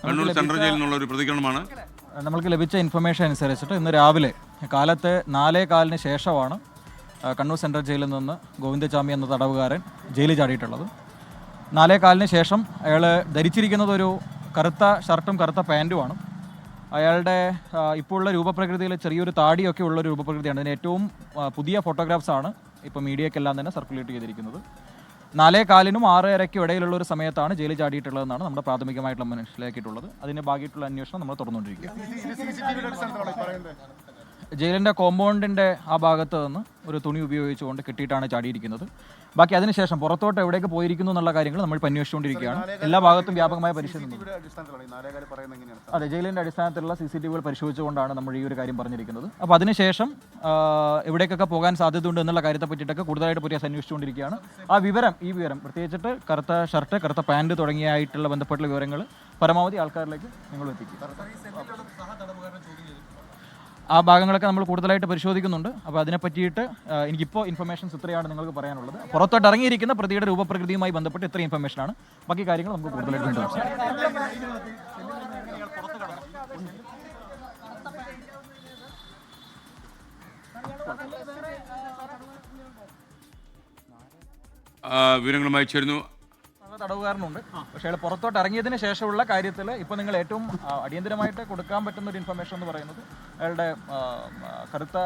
Kannur central ജയിലിൽ നിന്നുള്ള ഒരു പ്രതികരണമാണ്. നമ്മൾക്ക് ലഭിച്ച ഇൻഫർമേഷൻ അനുസരിച്ചിട്ട് ഇന്ന് രാവിലെ കാലത്ത് 4:15 ശേഷമാണ് കണ്ണൂർ സെൻട്രൽ ജയിലിൽ നിന്ന് ഗോവിന്ദചാമി എന്ന തടവുകാരൻ ജയിലിൽ ചാടിയിട്ടുള്ളത്. 4:15 ശേഷം അയാൾ ധരിച്ചിരിക്കുന്നത് ഒരു കറുത്ത ഷർട്ടും കറുത്ത പാൻറ്റുമാണ്. അയാളുടെ ഇപ്പോൾ ഉള്ള രൂപപ്രകൃതിയിൽ ചെറിയൊരു താടിയൊക്കെ ഉള്ളൊരു രൂപപ്രകൃതിയാണ്. അതിന് ഏറ്റവും പുതിയ ഫോട്ടോഗ്രാഫ്സാണ് ഇപ്പോൾ മീഡിയക്കെല്ലാം തന്നെ സർക്കുലേറ്റ് ചെയ്തിരിക്കുന്നത്. 4:15നും 6:30ക്കും ഇടയിലുള്ള ഒരു സമയത്താണ് ജയിലിൽ ചാടിയിട്ടുള്ളതെന്നാണ് നമ്മുടെ പ്രാഥമികമായിട്ടുള്ള മനസ്സിലാക്കിയിട്ടുള്ളത്. അതിന് ഭാഗമായിട്ടുള്ള അന്വേഷണം നമ്മൾ തുറന്നുകൊണ്ടിരിക്കുക. ജയിലിൻ്റെ കോമ്പൗണ്ടിൻ്റെ ആ ഭാഗത്ത് നിന്ന് ഒരു തുണി ഉപയോഗിച്ചുകൊണ്ട് കെട്ടിയിട്ടാണ് ചാടിയിരിക്കുന്നത്. ബാക്കി അതിനുശേഷം പുറത്തോട്ട് എവിടേക്ക് പോയിരിക്കുന്നു എന്നുള്ള കാര്യങ്ങൾ നമ്മൾ അന്വേഷിച്ചുകൊണ്ടിരിക്കുകയാണ്. എല്ലാ ഭാഗത്തും വ്യാപകമായ പരിശോധന. അതെ, ജയിലിൻ്റെ അടിസ്ഥാനത്തിലുള്ള CCTV പരിശോധിച്ചുകൊണ്ടാണ് നമ്മൾ ഈ ഒരു കാര്യം പറഞ്ഞിരിക്കുന്നത്. അപ്പോൾ അതിനുശേഷം എവിടേക്കൊക്കെ പോകാൻ സാധ്യതയുണ്ട് എന്നുള്ള കാര്യത്തെ പറ്റിയിട്ടൊക്കെ കൂടുതലായിട്ട് പോലീസ് അന്വേഷിച്ചുകൊണ്ടിരിക്കുകയാണ്. ഈ വിവരം പ്രത്യേകിച്ചിട്ട് കറുത്ത ഷർട്ട്, കറുത്ത പാൻറ് തുടങ്ങിയായിട്ടുള്ള ബന്ധപ്പെട്ടുള്ള വിവരങ്ങൾ പരമാവധി ആൾക്കാരിലേക്ക് നിങ്ങൾ എത്തിക്കും. ആ ഭാഗങ്ങളൊക്കെ നമ്മൾ കൂടുതലായിട്ട് പരിശോധിക്കുന്നുണ്ട്. അപ്പോൾ അതിനെ പറ്റിയിട്ട് എനിക്കിപ്പോൾ ഇൻഫർമേഷൻസ് ഇത്രയാണ് നിങ്ങൾക്ക് പറയാനുള്ളത്. പുറത്തോട്ട് ഇറങ്ങിയിരിക്കുന്ന പ്രതിയുടെ രൂപപ്രകൃതിയുമായി ബന്ധപ്പെട്ട് ഇത്ര ഇൻഫർമേഷനാണ്. ബാക്കി കാര്യങ്ങൾ നമുക്ക് കൂടുതലായിട്ട് വിവരങ്ങളുമായി ചേരുന്നു. തടവുകാരനുണ്ട്. പക്ഷേ അയാൾ പുറത്തോട്ട് ഇറങ്ങിയതിന് ശേഷമുള്ള കാര്യത്തിൽ ഇപ്പോൾ നിങ്ങൾ ഏറ്റവും അടിയന്തരമായിട്ട് കൊടുക്കാൻ പറ്റുന്ന ഒരു ഇൻഫർമേഷൻ എന്ന് പറയുന്നത് അയാളുടെ കറുത്ത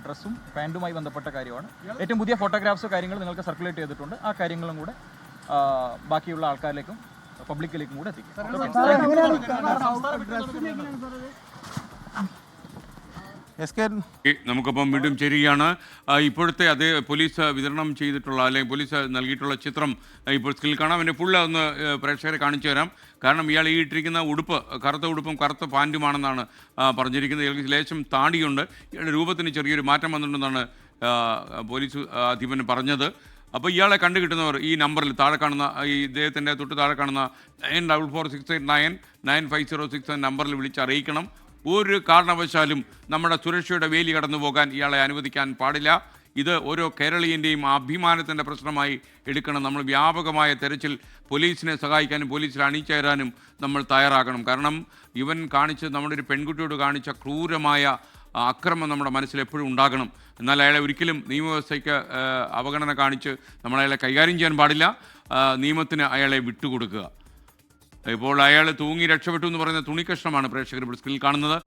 ഡ്രസ്സും പാൻറ്റുമായി ബന്ധപ്പെട്ട കാര്യമാണ്. ഏറ്റവും പുതിയ ഫോട്ടോഗ്രാഫ്സ് കാര്യങ്ങൾ നിങ്ങൾക്ക് സർക്കുലേറ്റ് ചെയ്തിട്ടുണ്ട്. ആ കാര്യങ്ങളും കൂടെ ബാക്കിയുള്ള ആൾക്കാരിലേക്കും പബ്ലിക്കിലേക്കും കൂടെ എത്തിക്കും. നമുക്കിപ്പം വീണ്ടും ചേരുകയാണ്. ഇപ്പോഴത്തെ അതേ പോലീസ് വിതരണം ചെയ്തിട്ടുള്ള അല്ലെങ്കിൽ പോലീസ് നൽകിയിട്ടുള്ള ചിത്രം ഇപ്പോൾ സ്ക്രീനിൽ കാണാം. എൻ്റെ ഫുള്ള് ഒന്ന് പ്രേക്ഷകരെ കാണിച്ചു തരാം. കാരണം ഇയാൾ ഈ ഇട്ടിരിക്കുന്ന ഉടുപ്പ് കറുത്ത ഉടുപ്പും കറുത്ത പാൻറ്റുമാണെന്നാണ് പറഞ്ഞിരിക്കുന്നത്. ഇയാൾക്ക് ലേശം താടിയുണ്ട്. ഇയാളുടെ രൂപത്തിന് ചെറിയൊരു മാറ്റം വന്നിട്ടുണ്ടെന്നാണ് പോലീസ് അധിപൻ പറഞ്ഞത്. അപ്പോൾ ഇയാളെ കണ്ടു കിട്ടുന്നവർ ഈ നമ്പറിൽ താഴെ കാണുന്ന ഈ ഇദ്ദേഹത്തിൻ്റെ തൊട്ട് താഴെ കാണുന്ന 9446899506 എന്ന നമ്പറിൽ വിളിച്ചറിയിക്കണം. ഒരു കാരണവശാലും നമ്മുടെ സുരക്ഷയുടെ വേലി കടന്നു പോകാൻ ഇയാളെ അനുവദിക്കാൻ പാടില്ല. ഇത് ഓരോ കേരളീയൻ്റെയും അഭിമാനത്തിൻ്റെ പ്രശ്നമായി എടുക്കണം. നമ്മൾ വ്യാപകമായ തെരച്ചിൽ പോലീസിനെ സഹായിക്കാനും പോലീസിൽ അണിചേരാനും നമ്മൾ തയ്യാറാകണം. കാരണം ഇവൻ നമ്മുടെ ഒരു പെൺകുട്ടിയോട് കാണിച്ച ക്രൂരമായ അക്രമം നമ്മുടെ മനസ്സിൽ എപ്പോഴും ഉണ്ടാകണം. എന്നാൽ അയാളെ ഒരിക്കലും നിയമവ്യവസ്ഥയ്ക്ക് അവഗണന കാണിച്ച് നമ്മളയാളെ കൈകാര്യം ചെയ്യാൻ പാടില്ല. നിയമത്തിന് അയാളെ വിട്ടുകൊടുക്കുക. ഇപ്പോൾ അയാൾ തൂങ്ങി രക്ഷപ്പെട്ടു എന്ന് പറയുന്ന തുണിക്കഷ്ണമാണ് പ്രേക്ഷകർ ഇപ്പോൾ സ്ക്രീനിൽ കാണുന്നത്.